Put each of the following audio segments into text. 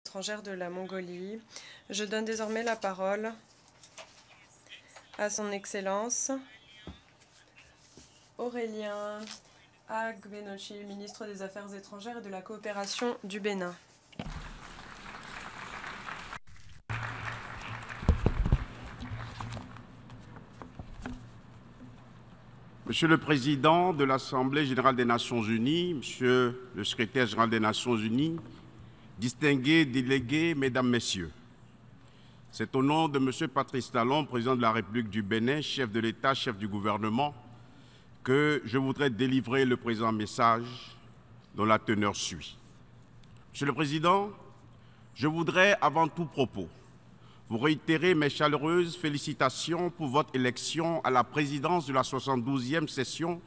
étrangère de la Mongolie. Je donne désormais la parole à son Excellence Aurélien Agbenochi, ministre des Affaires étrangères et de la coopération du Bénin. Monsieur le Président de l'Assemblée générale des Nations unies, Monsieur le Secrétaire général des Nations unies, distingués délégués, Mesdames, Messieurs, c'est au nom de Monsieur Patrice Talon, Président de la République du Bénin, chef de l'État, chef du gouvernement, que je voudrais délivrer le présent message dont la teneur suit. Monsieur le Président, je voudrais avant tout propos vous réitérer mes chaleureuses félicitations pour votre élection à la présidence de la 72e session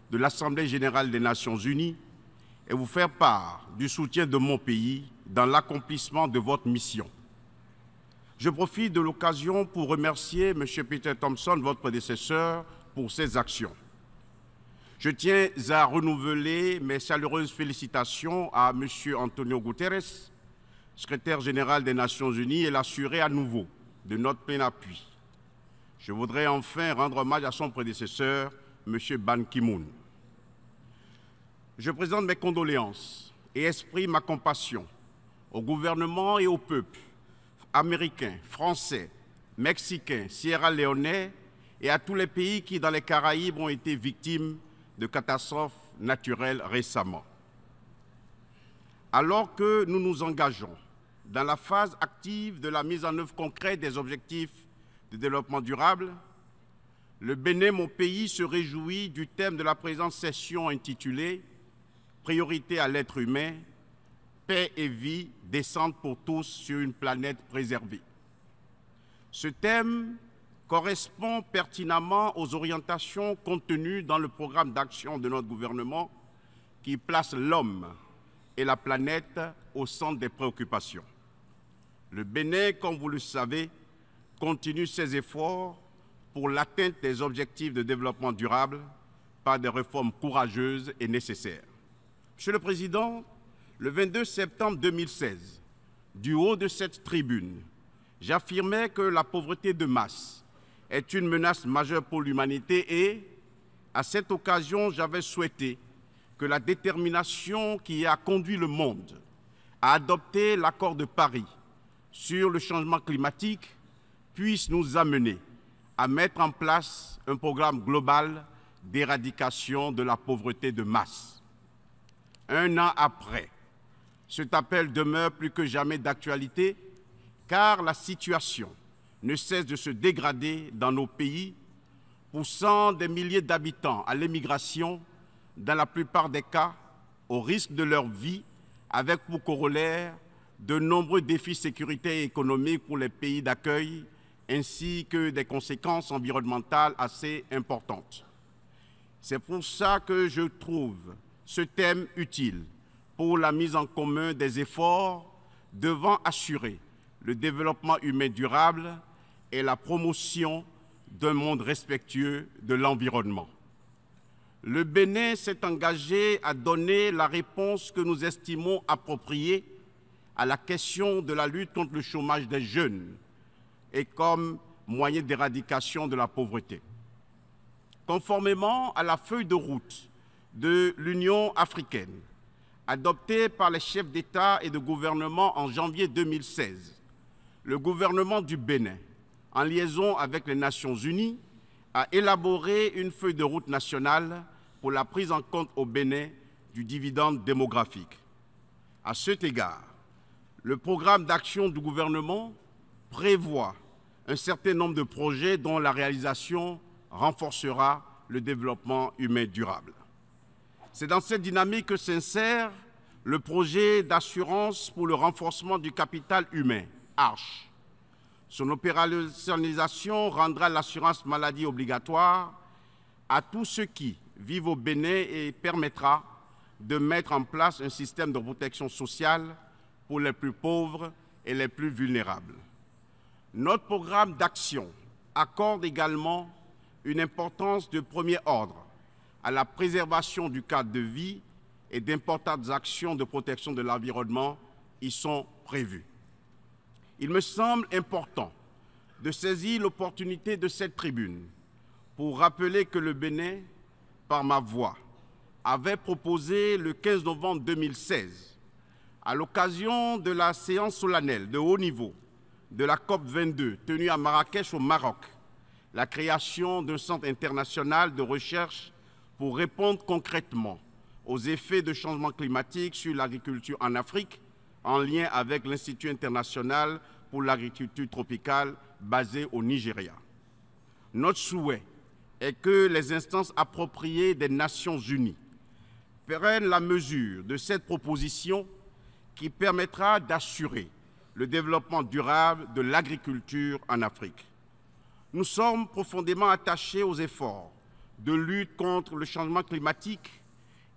de l'Assemblée générale des Nations unies et vous faire part du soutien de mon pays dans l'accomplissement de votre mission. Je profite de l'occasion pour remercier M. Peter Thompson, votre prédécesseur, pour ses actions. Je tiens à renouveler mes chaleureuses félicitations à M. Antonio Guterres, secrétaire général des Nations unies, et l'assurer à nouveau de notre plein appui. Je voudrais enfin rendre hommage à son prédécesseur, M. Ban Ki-moon. Je présente mes condoléances et exprime ma compassion au gouvernement et au peuple américains, français, mexicains, sierra-léonais et à tous les pays qui, dans les Caraïbes, ont été victimes de catastrophes naturelles récemment. Alors que nous nous engageons dans la phase active de la mise en œuvre concrète des objectifs de développement durable, le Bénin, mon pays, se réjouit du thème de la présente session intitulée « Priorité à l'être humain, paix et vie décente pour tous sur une planète préservée ». Ce thème correspond pertinemment aux orientations contenues dans le programme d'action de notre gouvernement qui place l'homme et la planète au centre des préoccupations. Le Bénin, comme vous le savez, continue ses efforts pour l'atteinte des objectifs de développement durable par des réformes courageuses et nécessaires. Monsieur le Président, le 22 septembre 2016, du haut de cette tribune, j'affirmais que la pauvreté de masse est une menace majeure pour l'humanité et, à cette occasion, j'avais souhaité que la détermination qui a conduit le monde à adopter l'accord de Paris sur le changement climatique puisse nous amener à mettre en place un programme global d'éradication de la pauvreté de masse. Un an après, cet appel demeure plus que jamais d'actualité car la situation ne cesse de se dégrader dans nos pays, poussant des milliers d'habitants à l'émigration, dans la plupart des cas, au risque de leur vie, avec pour corollaire de nombreux défis sécuritaires et économiques pour les pays d'accueil, ainsi que des conséquences environnementales assez importantes. C'est pour ça que je trouve ce thème utile pour la mise en commun des efforts devant assurer le développement humain durable et la promotion d'un monde respectueux de l'environnement. Le Bénin s'est engagé à donner la réponse que nous estimons appropriée à la question de la lutte contre le chômage des jeunes et comme moyen d'éradication de la pauvreté. Conformément à la feuille de route de l'Union africaine, adoptée par les chefs d'État et de gouvernement en janvier 2016, le gouvernement du Bénin, en liaison avec les Nations unies, a élaboré une feuille de route nationale pour la prise en compte au Bénin du dividende démographique. À cet égard, le programme d'action du gouvernement prévoit un certain nombre de projets dont la réalisation renforcera le développement humain durable. C'est dans cette dynamique que s'insère le projet d'assurance pour le renforcement du capital humain, ARCH. Son opérationnalisation rendra l'assurance maladie obligatoire à tous ceux qui vivent au Bénin et permettra de mettre en place un système de protection sociale pour les plus pauvres et les plus vulnérables. Notre programme d'action accorde également une importance de premier ordre à la préservation du cadre de vie et d'importantes actions de protection de l'environnement y sont prévus. Il me semble important de saisir l'opportunité de cette tribune pour rappeler que le Bénin, par ma voix, avait proposé le 15 novembre 2016, à l'occasion de la séance solennelle de haut niveau de la COP22 tenue à Marrakech au Maroc, la création d'un centre international de recherche pour répondre concrètement aux effets de changement climatique sur l'agriculture en Afrique, en lien avec l'Institut international pour l'agriculture tropicale basé au Nigeria. Notre souhait est que les instances appropriées des Nations Unies prennent la mesure de cette proposition qui permettra d'assurer le développement durable de l'agriculture en Afrique. Nous sommes profondément attachés aux efforts de lutte contre le changement climatique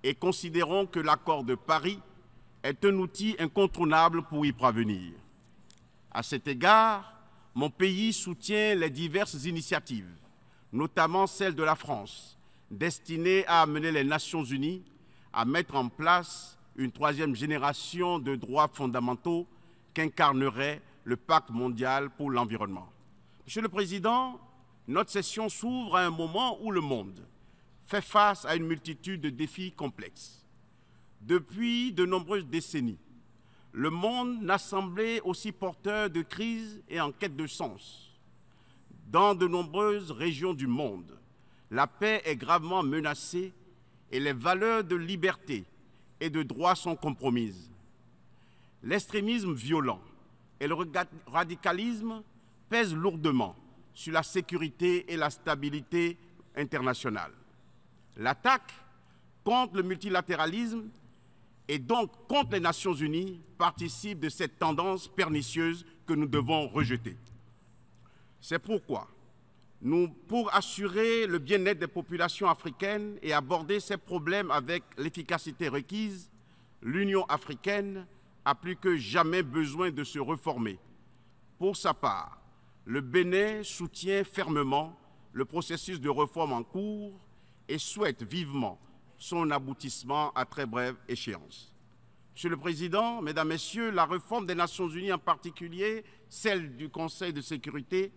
et considérons que l'accord de Paris est un outil incontournable pour y parvenir. À cet égard, mon pays soutient les diverses initiatives, notamment celle de la France, destinée à amener les Nations Unies à mettre en place une troisième génération de droits fondamentaux qu'incarnerait le Pacte mondial pour l'environnement. Monsieur le Président, notre session s'ouvre à un moment où le monde fait face à une multitude de défis complexes. Depuis de nombreuses décennies, le monde n'a semblé aussi porteur de crises et en quête de sens. Dans de nombreuses régions du monde, la paix est gravement menacée et les valeurs de liberté et de droit sont compromises. L'extrémisme violent et le radicalisme pèsent lourdement sur la sécurité et la stabilité internationale. L'attaque contre le multilatéralisme et donc contre les Nations Unies participe de cette tendance pernicieuse que nous devons rejeter. C'est pourquoi, pour assurer le bien-être des populations africaines et aborder ces problèmes avec l'efficacité requise, l'Union africaine a plus que jamais besoin de se reformer. Pour sa part, le Bénin soutient fermement le processus de réforme en cours et souhaite vivement son aboutissement à très brève échéance. Monsieur le Président, Mesdames, Messieurs, la réforme des Nations Unies, en particulier celle du Conseil de sécurité,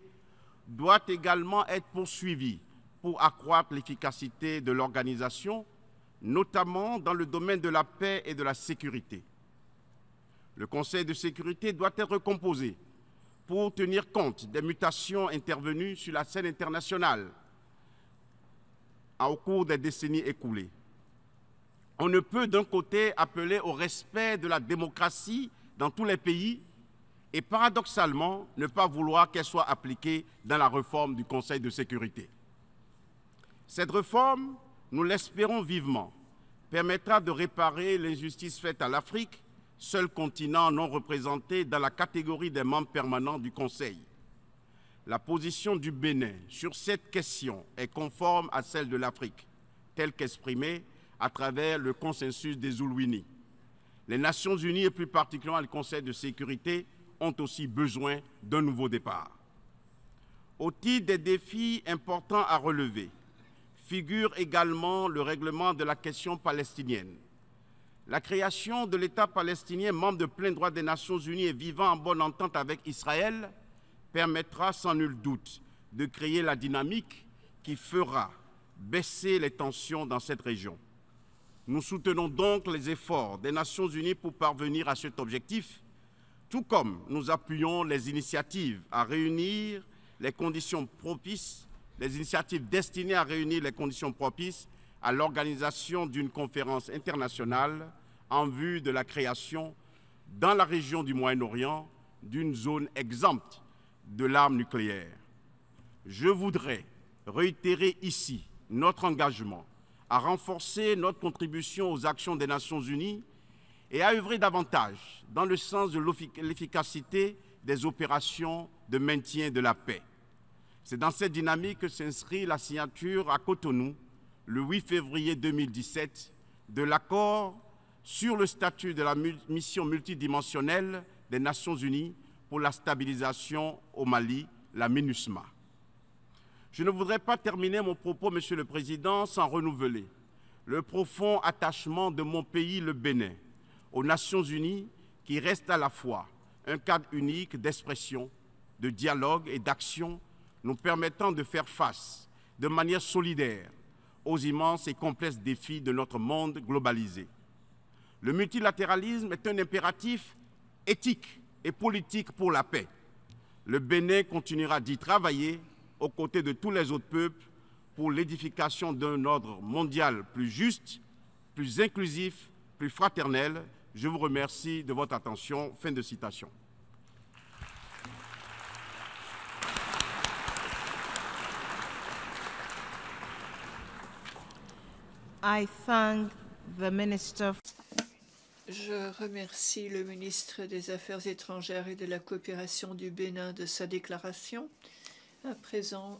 doit également être poursuivie pour accroître l'efficacité de l'organisation, notamment dans le domaine de la paix et de la sécurité. Le Conseil de sécurité doit être recomposé pour tenir compte des mutations intervenues sur la scène internationale au cours des décennies écoulées. On ne peut d'un côté appeler au respect de la démocratie dans tous les pays et paradoxalement ne pas vouloir qu'elle soit appliquée dans la réforme du Conseil de sécurité. Cette réforme, nous l'espérons vivement, permettra de réparer l'injustice faite à l'Afrique, seul continent non représenté dans la catégorie des membres permanents du Conseil. La position du Bénin sur cette question est conforme à celle de l'Afrique, telle qu'exprimée à travers le consensus des Zulwini. Les Nations Unies et plus particulièrement le Conseil de sécurité ont aussi besoin d'un nouveau départ. Au titre des défis importants à relever, figure également le règlement de la question palestinienne. La création de l'État palestinien, membre de plein droit des Nations Unies et vivant en bonne entente avec Israël, permettra sans nul doute de créer la dynamique qui fera baisser les tensions dans cette région. Nous soutenons donc les efforts des Nations Unies pour parvenir à cet objectif, tout comme nous appuyons les initiatives à réunir les conditions propices, les initiatives destinées à réunir les conditions propices à l'organisation d'une conférence internationale en vue de la création, dans la région du Moyen-Orient, d'une zone exempte de l'arme nucléaire. Je voudrais réitérer ici notre engagement à renforcer notre contribution aux actions des Nations Unies et à œuvrer davantage dans le sens de l'efficacité des opérations de maintien de la paix. C'est dans cette dynamique que s'inscrit la signature à Cotonou, le 8 février 2017, de l'accord sur le statut de la mission multidimensionnelle des Nations Unies pour la stabilisation au Mali, la MINUSMA. Je ne voudrais pas terminer mon propos, Monsieur le Président, sans renouveler le profond attachement de mon pays, le Bénin, aux Nations Unies, qui reste à la fois un cadre unique d'expression, de dialogue et d'action nous permettant de faire face de manière solidaire aux immenses et complexes défis de notre monde globalisé. Le multilatéralisme est un impératif éthique et politique pour la paix. Le Bénin continuera d'y travailler aux côtés de tous les autres peuples pour l'édification d'un ordre mondial plus juste, plus inclusif, plus fraternel. Je vous remercie de votre attention. Fin de citation. I thank the Minister. Je remercie le ministre des Affaires étrangères et de la coopération du Bénin de sa déclaration. À présent,